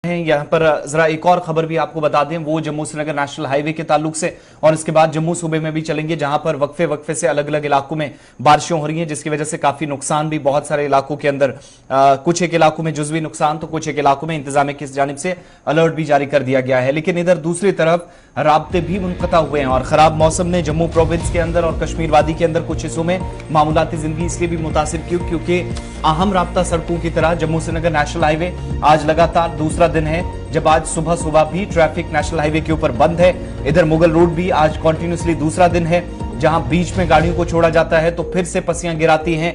हैं यहाँ पर जरा एक और खबर भी आपको बता दें, वो जम्मू श्रीनगर नेशनल हाईवे के ताल्लुक से, और इसके बाद जम्मू सूबे में भी चलेंगे जहां पर वक्फे वक्फे से अलग अलग इलाकों में बारिशें हो रही हैं, जिसकी वजह से काफी नुकसान भी बहुत सारे इलाकों के अंदर, कुछ एक इलाकों में जुजवी नुकसान तो कुछ एक इलाकों में इंतजामिया की जानिब से अलर्ट भी जारी कर दिया गया है। लेकिन इधर दूसरी तरफ राब्ते भी मुनक़ता हुए हैं और खराब मौसम ने जम्मू प्रोविंस के अंदर और कश्मीर वादी के अंदर कुछ हिस्सों में मामूलाती जिंदगी इसलिए भी मुतासिर की क्योंकि अहम राब्ता सड़कों की तरह जम्मू श्रीनगर नेशनल हाईवे आज लगातार दूसरा दिन है जब आज सुबह सुबह भी ट्रैफिक नेशनल हाईवे के ऊपर बंद है। इधर मुगल रोड भी आज कॉन्टिन्यूसली दूसरा दिन है जहां बीच में गाड़ियों को छोड़ा जाता है तो फिर से पसियां गिराती हैं।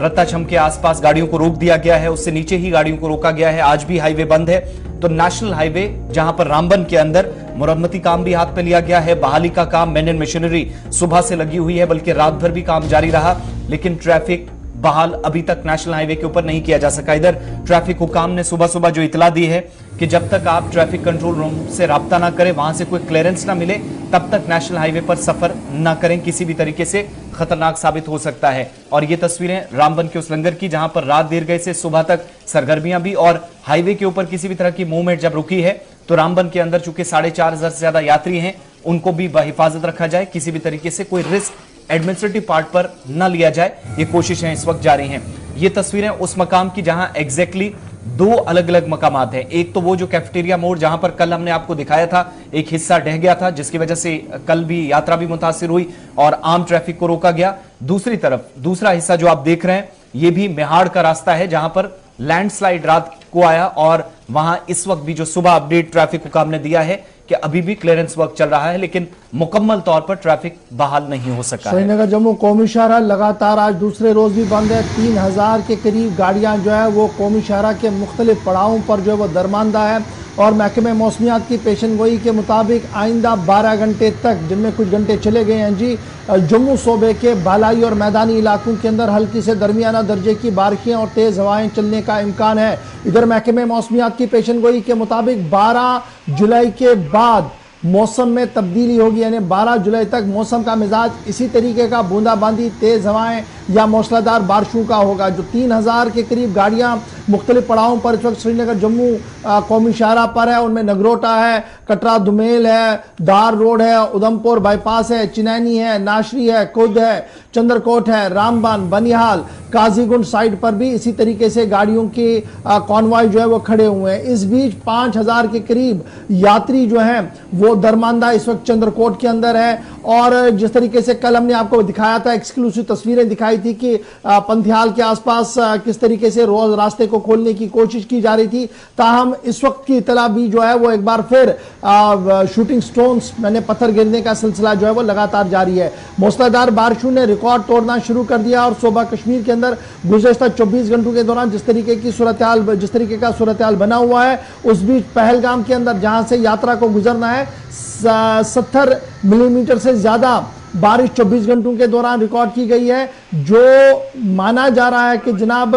रत्ताछम के आसपास गाड़ियों को रोक दिया गया है, उससे नीचे ही गाड़ियों को रोका गया है। आज भी हाईवे बंद है। तो नेशनल हाईवे जहां पर रामबन के अंदर मुरम्मती काम भी हाथ में लिया गया है, बहाली का काम, मैन एंड मशीनरी सुबह से लगी हुई है, बल्कि रात भर भी काम जारी रहा, लेकिन ट्रैफिक बहाल अभी तक नेशनल हाईवे के ऊपर नहीं किया जा सका। इधर ट्रैफिक हुकाम ने सुबह सुबह जो इतला दी है कि जब तक आप ट्रैफिक कंट्रोल रूम से राब्ता ना करें, वहां से कोई क्लियरेंस ना मिले, तब तक नेशनल हाईवे पर सफर ना करें, किसी भी तरीके से खतरनाक साबित हो सकता है। और ये तस्वीरें रामबन के उस लंगर की जहां पर रात देर गए से सुबह तक सरगर्मियां भी, और हाईवे के ऊपर किसी भी तरह की मूवमेंट जब रुकी है तो रामबन के अंदर चूंकि 4,500 से ज्यादा यात्री हैं, उनको भी बहिफाजत रखा जाए, किसी भी तरीके से कोई रिस्क एडमिनिस्ट्रेटिव पार्ट पर न लिया जाए, ये कोशिशें इस वक्त जारी हैं। ये तस्वीरें उस मकाम की जहां एग्जैक्टली दो अलग अलग मकामात हैं। एक तो वो जो कैफेटेरिया मोड़ जहां पर कल हमने आपको दिखाया था, एक हिस्सा ढह गया था जिसकी वजह से कल भी यात्रा भी मुतासिर हुई और आम ट्रैफिक को रोका गया। दूसरी तरफ दूसरा हिस्सा जो आप देख रहे हैं, ये भी मेहाड़ का रास्ता है जहां पर लैंडस्लाइड रात को आया और वहां इस वक्त भी जो सुबह अपडेट ट्रैफिक हुकाम ने दिया है कि अभी भी क्लियरेंस वर्क चल रहा है, लेकिन मुकम्मल तौर पर ट्रैफिक बहाल नहीं हो सका है। श्रीनगर जम्मू कौमी शाहराह लगातार आज दूसरे रोज भी बंद है। 3000 के करीब गाड़ियां जो है वो कौमी शाहराह के मुख्तलिफ पड़ावों पर जो है वो दरमानदा है और महकमे मौसमियात की पेशन गोई के मुताबिक आइंदा 12 घंटे तक, जिनमें कुछ घंटे चले गए हैं जी, जम्मू सूबे के बालाई और मैदानी इलाकों के अंदर हल्की से दरमियाना दर्जे की बारिशें और तेज़ हवाएं चलने का इम्कान है। इधर महकमे मौसमियात की पेशन गोई के मुताबिक 12 जुलाई के बाद मौसम में तब्दीली होगी, यानी 12 जुलाई तक मौसम का मिजाज इसी तरीके का बूंदाबांदी, तेज़ हवाएं या मौसलाधार बारिशों का होगा। जो 3000 के करीब गाड़ियां मुख्तलिफ पड़ावों पर इस वक्त श्रीनगर जम्मू कौमी शाहराह पर है, उनमें नगरोटा है, कटरा दुमेल है, दार रोड है, उधमपुर बाईपास है, चिनैनी है, नाशरी है, कुद है, चंद्रकोट है, रामबन, बनिहाल, काजीगुंड साइड पर भी इसी तरीके से गाड़ियों के कॉन्वॉय जो है वो खड़े हुए हैं। इस बीच 5000 के करीब यात्री जो हैं वो दरमानदा इस वक्त चंद्रकोट के अंदर है। और जिस तरीके से कल हमने आपको दिखाया था, एक्सक्लूसिव तस्वीरें दिखाई थी कि पंथियाल के आसपास किस तरीके से रोज रास्ते को खोलने की कोशिश की जा रही थी, ताहम इस वक्त की इतला भी जो है वो एक बार फिर शूटिंग स्टोन्स मैंने पत्थर गिरने का सिलसिला जो है वो लगातार जारी है। मूसलाधार बारिशों ने रिकॉर्ड तोड़ना शुरू कर दिया और सूबा कश्मीर के अंदर गुज़श्ता 24 घंटों के दौरान जिस तरीके का सूरत हाल बना हुआ है, उस बीच पहलगाम के अंदर जहां से यात्रा को गुजरना है 70 मिलीमीटर से ज्यादा बारिश 24 घंटों के दौरान रिकॉर्ड की गई है, जो माना जा रहा है कि जनाब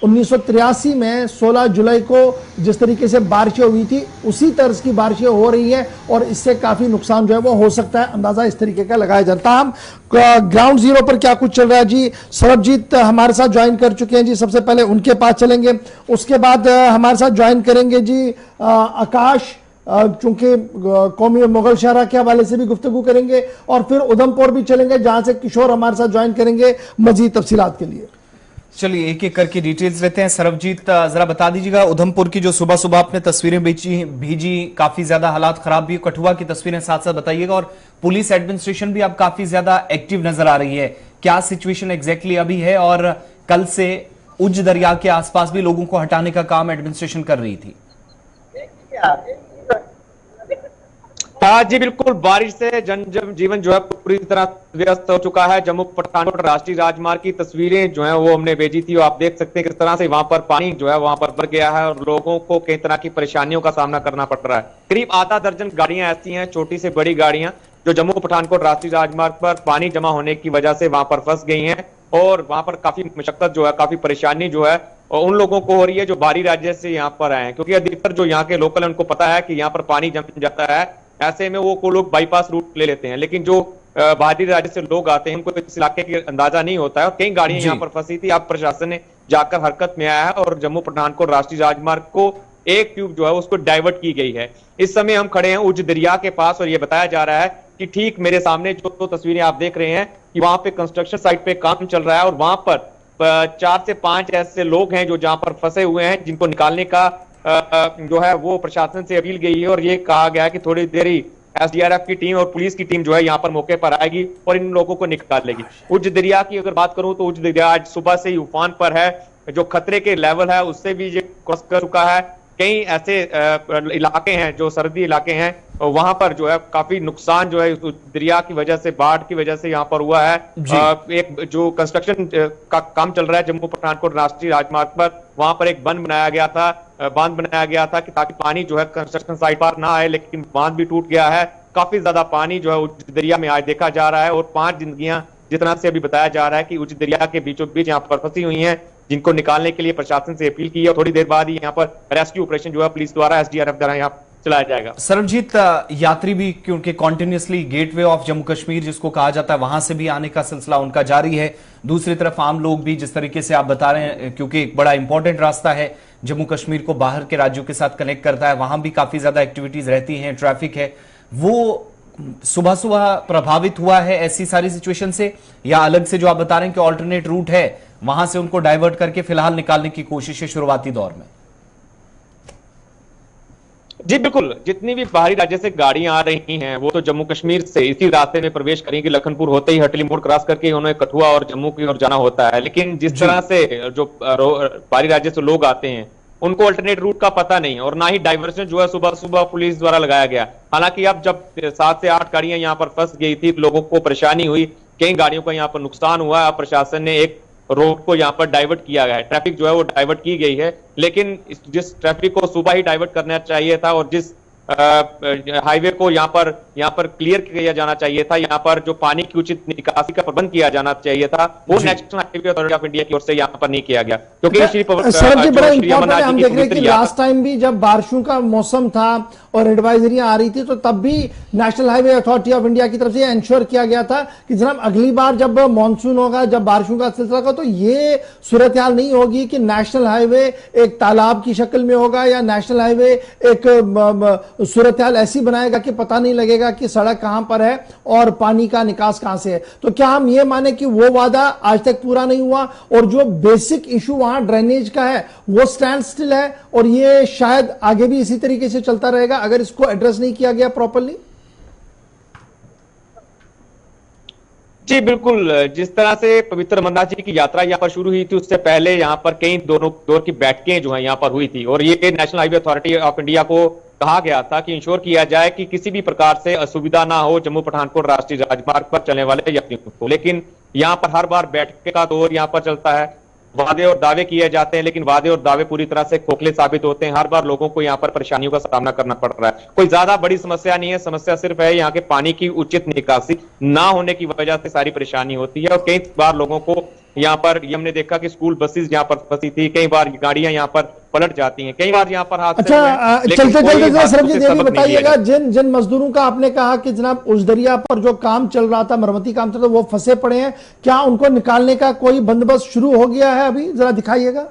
1983 में 16 जुलाई को जिस तरीके से बारिशें हुई थी उसी तर्ज की बारिशें हो रही हैं और इससे काफी नुकसान जो है वो हो सकता है, अंदाजा इस तरीके का लगाया जाता है। हम ग्राउंड जीरो पर क्या कुछ चल रहा है जी, सरबजीत हमारे साथ ज्वाइन कर चुके हैं जी, सबसे पहले उनके पास चलेंगे, उसके बाद हमारे साथ ज्वाइन करेंगे जी आकाश, चूंकि कौमी मुगल शाहराह के हवाले से भी गुफ्तगू करेंगे, और फिर उधमपुर भी चलेंगे जहां से किशोर हमारे साथ ज्वाइन करेंगे मजीद तफसीलात के लिए। चलिए एक एक करके डिटेल्स लेते हैं। सरबजीत जरा बता दीजिएगा, उधमपुर की जो सुबह सुबह आपने तस्वीरें भेजी काफी ज्यादा हालात खराब भी, कठुआ की तस्वीरें साथ साथ बताइएगा, और पुलिस एडमिनिस्ट्रेशन भी अब काफी ज्यादा एक्टिव नजर आ रही है, क्या सिचुएशन एग्जैक्टली अभी है, और कल से उज दरिया के आसपास भी लोगों को हटाने का काम एडमिनिस्ट्रेशन कर रही थी? हाँ जी बिल्कुल, बारिश से जनजीवन जो है पूरी तरह व्यस्त हो चुका है। जम्मू पठानकोट राष्ट्रीय राजमार्ग की तस्वीरें जो है वो हमने भेजी थी, आप देख सकते हैं किस तरह से वहां पर पानी जो है वहां पर भर गया है और लोगों को कई तरह की परेशानियों का सामना करना पड़ रहा है। करीब आधा दर्जन गाड़ियां ऐसी हैं, छोटी से बड़ी गाड़ियां, जो जम्मू पठानकोट राष्ट्रीय राजमार्ग पर पानी जमा होने की वजह से वहां पर फंस गई हैं और वहां पर काफी मशक्कत जो है, काफी परेशानी जो है और उन लोगों को हो रही है जो बाहरी राज्य से यहाँ पर आए हैं, क्योंकि अधिकतर जो यहाँ के लोकल है उनको पता है कि यहाँ पर पानी जम जाता है, ऐसे में वो लोग बाईपास रूट ले लेते हैं, लेकिन जो बाहरी राज्य से लोग आते हैं उनको इस इलाके की अंदाजा नहीं होता है और कई गाड़ियां यहाँ पर फंसी थी। अब प्रशासन ने जाकर हरकत में आया है और जम्मू पठानकोट राष्ट्रीय राजमार्ग को एक ट्यूब जो है उसको डाइवर्ट की गई है। इस समय हम खड़े हैं उज दरिया के पास और ये बताया जा रहा है कि ठीक मेरे सामने जो तस्वीरें आप देख रहे हैं कि वहां पे कंस्ट्रक्शन साइट पे काम चल रहा है और वहां पर 4 से 5 ऐसे लोग हैं जो जहां पर फंसे हुए हैं, जिनको निकालने का जो है वो प्रशासन से अपील गई है और ये कहा गया है कि थोड़ी देर ही एसडीआरएफ की टीम और पुलिस की टीम जो है यहाँ पर मौके पर आएगी और इन लोगों को निकाल लेगी। उज दरिया की अगर बात करूं तो उज दरिया आज सुबह से ही उफान पर है, जो खतरे के लेवल है उससे भी ये क्रॉस कर चुका है। कई ऐसे इलाके हैं जो सरहदी इलाके हैं, वहां पर जो है काफी नुकसान जो है दरिया की वजह से, बाढ़ की वजह से यहाँ पर हुआ है। एक जो कंस्ट्रक्शन का काम चल रहा है जम्मू पठानकोट राष्ट्रीय राजमार्ग पर, वहां पर एक बांध बनाया गया था कि ताकि पानी जो है कंस्ट्रक्शन साइट पर ना आए, लेकिन बांध भी टूट गया है। काफी ज्यादा पानी जो है उच्च दरिया में आज देखा जा रहा है और 5 जिंदगियां जितना से अभी बताया जा रहा है कि उच्च दरिया के बीचों बीच यहाँ पर फंसी हुई हैं, जिनको निकालने के लिए प्रशासन से अपील की है और थोड़ी देर बाद ही यहाँ पर रेस्क्यू ऑपरेशन जो है पुलिस द्वारा, एसडीआरएफ द्वारा यहाँ चलाया जाएगा। सरबजीत, यात्री भी क्योंकि continuously gateway of Jammu Kashmir जिसको कहा जाता है वहां से भी आने का सिलसिला उनका जारी है। दूसरी तरफ आम लोग भी जिस तरीके से आप बता रहे हैं, क्योंकि एक बड़ा इंपॉर्टेंट रास्ता है जम्मू कश्मीर को बाहर के राज्यों के साथ कनेक्ट करता है, वहां भी काफी ज्यादा एक्टिविटीज रहती हैं, ट्रैफिक है, वो सुबह सुबह प्रभावित हुआ है ऐसी सारी सिचुएशन से, या अलग से जो आप बता रहे हैं कि ऑल्टरनेट रूट है वहां से उनको डाइवर्ट करके फिलहाल निकालने की कोशिश है शुरुआती दौर में? जी बिल्कुल, जितनी भी बाहरी राज्य से गाड़ियां आ रही हैं वो तो जम्मू कश्मीर से इसी रास्ते में प्रवेश करेंगी। लखनपुर होते ही हटली मोड़ क्रॉस करके उन्हें कठुआ और जम्मू की ओर जाना होता है, लेकिन जिस तरह से जो बाहरी राज्य से लोग आते हैं उनको अल्टरनेट रूट का पता नहीं और ना ही डाइवर्शन जो है सुबह सुबह पुलिस द्वारा लगाया गया। हालांकि अब जब 7 से 8 गाड़ियां यहाँ पर फंस गई थी, लोगों को परेशानी हुई, कई गाड़ियों का यहाँ पर नुकसान हुआ। अब प्रशासन ने एक रोड को यहाँ पर डाइवर्ट किया गया है, ट्रैफिक जो है वो डाइवर्ट की गई है, लेकिन जिस ट्रैफिक को सुबह ही डाइवर्ट करना चाहिए था और जिस हाईवे को यहाँ पर क्लियर किया जाना चाहिए था, यहाँ पर जो पानी की उचित निकासी का प्रबंध किया जाना चाहिए था, वो national highway authority of India की ओर से यहाँ पर नहीं किया गया। क्योंकि हम देख रहे हैं कि लास्ट टाइम भी जब बारिशों का मौसम था और एडवाइजरियां आ रही थी तो तब भी national highway authority of India की तरफ से इंश्योर किया गया था कि जनाब अगली बार जब मानसून होगा, जब बारिशों का सिलसिला होगा, तो ये सूरत हाल नहीं होगी कि नेशनल हाईवे एक तालाब की शक्ल में होगा या नेशनल हाईवे एक सूरत हाल ऐसी बनाएगा कि पता नहीं लगेगा कि सड़क कहां पर है और पानी का निकास कहां से है। तो क्या हम ये माने कि वो वादा आज तक पूरा नहीं हुआ और जो बेसिक इशू वहां ड्रेनेज का है वो स्टैंड स्टिल है और ये शायद आगे भी इसी तरीके से चलता रहेगा अगर इसको एड्रेस नहीं किया गया प्रॉपर्ली? जी बिल्कुल, जिस तरह से पवित्र अमरनाथ जी की यात्रा यहाँ पर शुरू हुई थी उससे पहले यहाँ पर कई दोनों दौर की बैठकें जो है यहाँ पर हुई थी और ये national highway authority of India को कहा गया था कि इंश्योर किया जाए कि किसी भी प्रकार से असुविधा ना हो जम्मू पठानकोट राष्ट्रीय राजमार्ग पर चलने वाले यात्रियों को। लेकिन यहाँ पर हर बार बैठक का दौर यहाँ पर चलता है, वादे और दावे किए जाते हैं, लेकिन वादे और दावे पूरी तरह से खोखले साबित होते हैं। हर बार लोगों को यहाँ पर परेशानियों का सामना करना पड़ रहा है। कोई ज्यादा बड़ी समस्या नहीं है, समस्या सिर्फ है यहाँ के पानी की उचित निकासी ना होने की वजह से सारी परेशानी होती है। और कई बार लोगों को यहाँ पर हमने देखा कि स्कूल बसेस यहाँ पर फंसी थी, कई बार गाड़ियां यहाँ पर पलट जाती हैं, कई बार यहाँ पर हादसे चलते चलते सरबजीत ये भी बताइएगा, जिन मजदूरों का आपने कहा कि जनाब उस दरिया पर जो काम चल रहा था, मरम्मती काम चल रहा था, वो फंसे पड़े हैं, क्या उनको निकालने का कोई बंदोबस्त शुरू हो गया है? अभी जरा दिखाइएगा।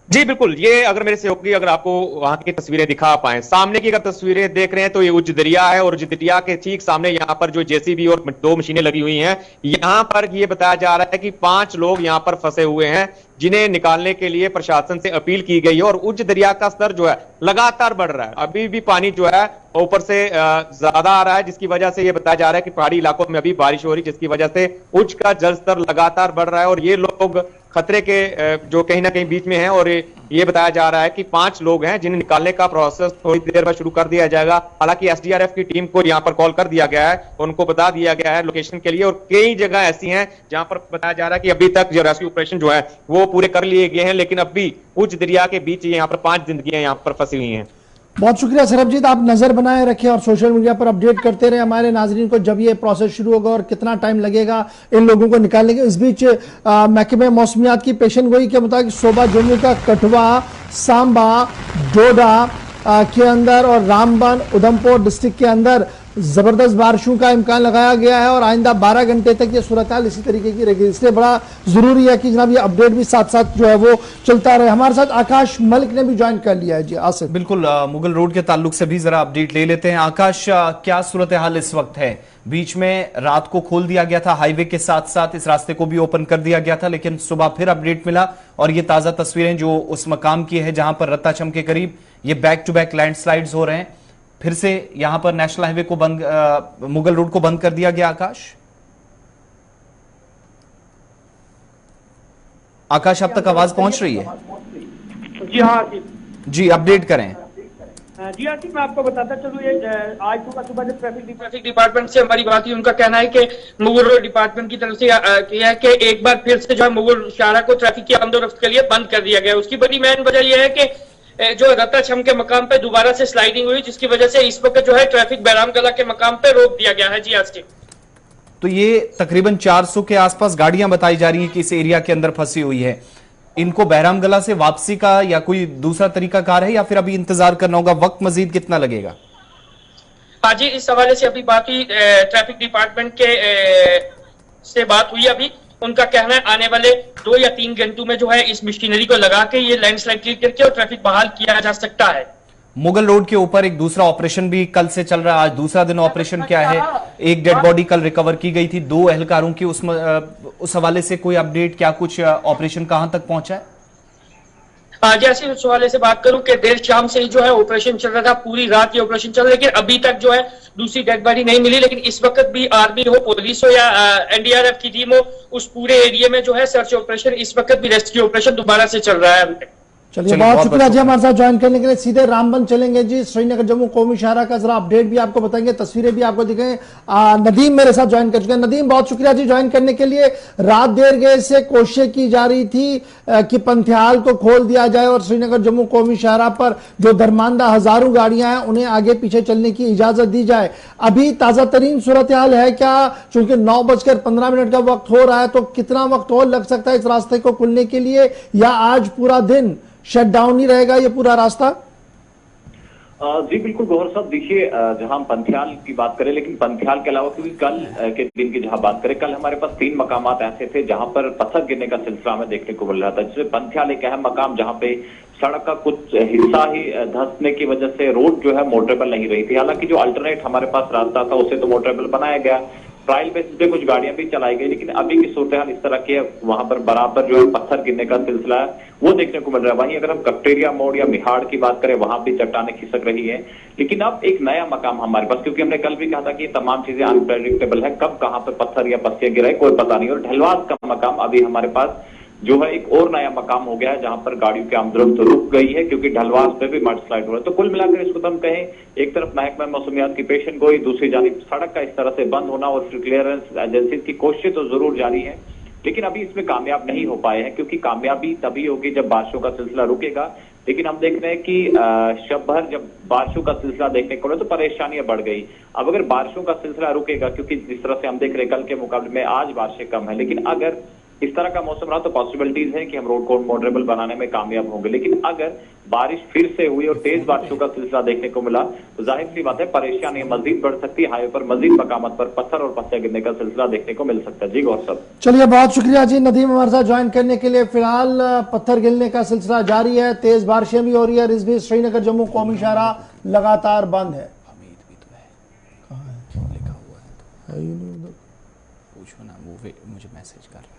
जी बिल्कुल, ये अगर मेरे सहयोगी अगर आपको वहां की तस्वीरें दिखा पाए, सामने की अगर तस्वीरें देख रहे हैं तो ये उज दरिया है और उज दरिया के ठीक सामने यहाँ पर जो जेसीबी और 2 मशीनें लगी हुई हैं, यहाँ पर ये बताया जा रहा है कि 5 लोग यहाँ पर फंसे हुए हैं जिन्हें निकालने के लिए प्रशासन से अपील की गई है। और उज दरिया का स्तर जो है लगातार बढ़ रहा है, अभी भी पानी जो है ऊपर से ज्यादा आ रहा है, जिसकी वजह से ये बताया जा रहा है कि पहाड़ी इलाकों में अभी बारिश हो रही है, जिसकी वजह से उज का जल स्तर लगातार बढ़ रहा है और ये लोग खतरे के जो कहीं ना कहीं बीच में हैं। और ये बताया जा रहा है कि 5 लोग हैं जिन्हें निकालने का प्रोसेस थोड़ी देर बाद शुरू कर दिया जाएगा। हालांकि एसडीआरएफ की टीम को यहाँ पर कॉल कर दिया गया है, उनको बता दिया गया है लोकेशन के लिए, और कई जगह ऐसी हैं जहां पर बताया जा रहा है कि अभी तक जो रेस्क्यू ऑपरेशन जो है वो पूरे कर लिए गए हैं, लेकिन अब भी उज दरिया के बीच यहाँ पर 5 जिंदगियां यहाँ पर फंसी हुई हैं। बहुत शुक्रिया सरबजीत, आप नजर बनाए रखें और सोशल मीडिया पर अपडेट करते रहे हमारे नाजरीन को जब ये प्रोसेस शुरू होगा और कितना टाइम लगेगा इन लोगों को निकालने के। इस बीच महकमे मौसमियात की पेशन गोई के मुताबिक सूबा जम्मू का कठुआ, सांबा, डोडा के अंदर और रामबन, उधमपुर डिस्ट्रिक्ट के अंदर जबरदस्त बारिशों का इम्कान लगाया गया है और आइंदा 12 घंटे तक ये सूरत हाल इसी तरीके की रहेगी, इसलिए बड़ा जरूरी है कि जनाब ये अपडेट भी साथ साथ जो है वो चलता रहे। हमारे साथ आकाश मलिक ने भी ज्वाइन कर लिया है। जी आसिफ। बिल्कुल, मुगल रोड के ताल्लुक से भी जरा अपडेट ले लेते हैं। आकाश, क्या सूरत हाल इस वक्त है? बीच में रात को खोल दिया गया था हाईवे के साथ साथ इस रास्ते को भी ओपन कर दिया गया था, लेकिन सुबह फिर अपडेट मिला और ये ताजा तस्वीरें जो उस मकाम की है जहां पर रत्ताचम के करीब ये बैक टू बैक लैंडस्लाइड्स हो रहे हैं, फिर से यहां पर नेशनल हाईवे को बंद, मुगल रोड को बंद कर दिया गया। आकाश अब तक आवाज पहुंच रही है? जी हाँ जी, अपडेट करें। जी हाँ मैं आपको बताता चलूँ, ये आज सुबह जब ट्रैफिक डिपार्टमेंट से हमारी बात हुई, उनका कहना है कि मुगल रोड डिपार्टमेंट की तरफ से किया है कि एक बार फिर से जो है मुगल शाहरा को ट्रैफिक की आमदोरफ्त के लिए बंद कर दिया गया। उसकी बड़ी मेन वजह यह है कि जो रत्ताचम के मकाम पे दोबारा से स्लाइडिंग हुई, जिसकी वजह से इस वक्त जो है ट्रैफिक बैरामगला के मकाम पे रोक दिया गया है। जी आसिफ, तो ये तकरीबन 400 के आसपास गाड़ियां बताई जा रही हैं कि इस एरिया के अंदर फंसी हुई है। इनको बहरामगला से वापसी का या कोई दूसरा तरीका कार है या फिर अभी इंतजार करना होगा? वक्त मजीद कितना लगेगा? हाँ जी, इस हवाले से अभी बात हुई, ट्रैफिक डिपार्टमेंट के से बात हुई अभी। उनका कहना है आने वाले 2 या 3 घंटों में जो है इस मशीनरी को लगा के ये लैंडस्लाइड क्लियर करके और ट्रैफिक बहाल किया जा सकता है। मुगल रोड के ऊपर एक दूसरा ऑपरेशन भी कल से चल रहा है, आज दूसरा दिन ऑपरेशन क्या है? एक डेड बॉडी कल रिकवर की गई थी 2 एहलकारों की, उस हवाले से कोई अपडेट, क्या कुछ ऑपरेशन कहां तक पहुंचा है? जैसे उस हवाले से बात करूं कि देर शाम से ही जो है ऑपरेशन चल रहा था, पूरी रात ये ऑपरेशन चल रहा है, लेकिन अभी तक जो है दूसरी डेड बॉडी नहीं मिली। लेकिन इस वक्त भी आर्मी हो, पुलिस हो या एनडीआरएफ की टीम हो, उस पूरे एरिया में जो है सर्च ऑपरेशन, इस वक्त भी रेस्क्यू ऑपरेशन दोबारा से चल रहा है। चलिए बहुत शुक्रिया जी हमारे साथ ज्वाइन करने के लिए। सीधे रामबन चलेंगे जी, श्रीनगर जम्मू कौमी शाहरा का जरा अपडेट भी आपको बताएंगे, तस्वीरें भी आपको दिखाएंगे। नदीम मेरे साथ ज्वाइन कर चुके हैं। नदीम बहुत शुक्रिया जी ज्वाइन करने के लिए। रात देर गए से कोशिशें की जा रही थी कि पंथियाल को खोल दिया जाए और श्रीनगर जम्मू कौमी शाहरा पर जो दरमानदा हजारों गाड़ियां हैं उन्हें आगे पीछे चलने की इजाजत दी जाए। अभी ताजा तरीन सूरत हाल है क्या? चूंकि 9:15 का वक्त हो रहा है, तो कितना वक्त और लग सकता है इस रास्ते को खुलने के लिए, या आज पूरा दिन शट डाउन ही रहेगा ये पूरा रास्ता? जी बिल्कुल गौहर साहब, देखिए जहां हम पंथियाल की बात करें, लेकिन पंथियाल के अलावा क्योंकि कल के दिन की जहां बात करें, कल हमारे पास 3 मकामात ऐसे थे जहां पर पत्थर गिरने का सिलसिला हमें देखने को मिल रहा था, जिसमें पंथियाल एक अहम मकाम जहां पे सड़क का कुछ हिस्सा ही धंसने की वजह से रोड जो है मोटरेबल नहीं रही थी। हालांकि जो अल्टरनेट हमारे पास रास्ता था उसे तो मोटरेबल बनाया गया, ट्रायल बेसिस पे कुछ गाड़ियां भी चलाई गई, लेकिन अभी की सूरत हाल इस तरह की है, वहां पर बराबर जो है पत्थर गिरने का सिलसिला है वो देखने को मिल रहा है। वहीं अगर हम कफ्टेरिया मोड़ या मिहाड़ की बात करें, वहां भी चट्टाने खिसक रही है। लेकिन अब एक नया मकाम हमारे पास, क्योंकि हमने कल भी कहा था कि ये तमाम चीजें अनप्रेडिक्टेबल है, कब कहां पर पत्थर या पस्तियां गिराए कोई पता नहीं। और ढलवास का मकाम अभी हमारे पास जो है एक और नया मकाम हो गया है, जहां पर गाड़ियों की आमदरफ्त रुक गई है क्योंकि ढलवास पे भी मड स्लाइड हो रहा है। तो कुल मिलाकर इसको तो हम कहें, एक तरफ महकमा मौसमियात की पेशन गोई, दूसरी जानिब सड़क का इस तरह से बंद होना और फिर क्लियरेंस एजेंसी की कोशिश तो जरूर जारी है, लेकिन अभी इसमें कामयाब नहीं हो पाए हैं, क्योंकि कामयाबी तभी होगी जब बारिशों का सिलसिला रुकेगा। लेकिन हम देख रहे हैं कि शब भर जब बारिशों का सिलसिला देखने को मिला तो परेशानियां बढ़ गई। अब अगर बारिशों का सिलसिला रुकेगा, क्योंकि जिस तरह से हम देख रहे हैं कल के मुकाबले में आज बारिशें कम है, लेकिन अगर इस तरह का मौसम रहा तो पॉसिबिलिटीज है कि हम रोड को मोटरेबल बनाने में कामयाब होंगे। लेकिन अगर बारिश फिर से हुई और तेज बारिशों का सिलसिला देखने को मिला तो जाहिर सी बात है परेशानी मजीद बढ़ सकती है। हाईवे पर मजीद मकामत पर पत्थर और पत्तियां गिरने का सिलसिला देखने को मिल सकता है। जी गौर साहब, चलिए बहुत शुक्रिया जी नदीम हमारे साथ ज्वाइन करने के लिए। फिलहाल पत्थर गिरने का सिलसिला जारी है, तेज बारिशें भी हो रही है, इस बीच श्रीनगर जम्मू कौमी शाहरा लगातार बंद है। लिखा हुआ है, पूछो ना, वो मुझे मैसेज कर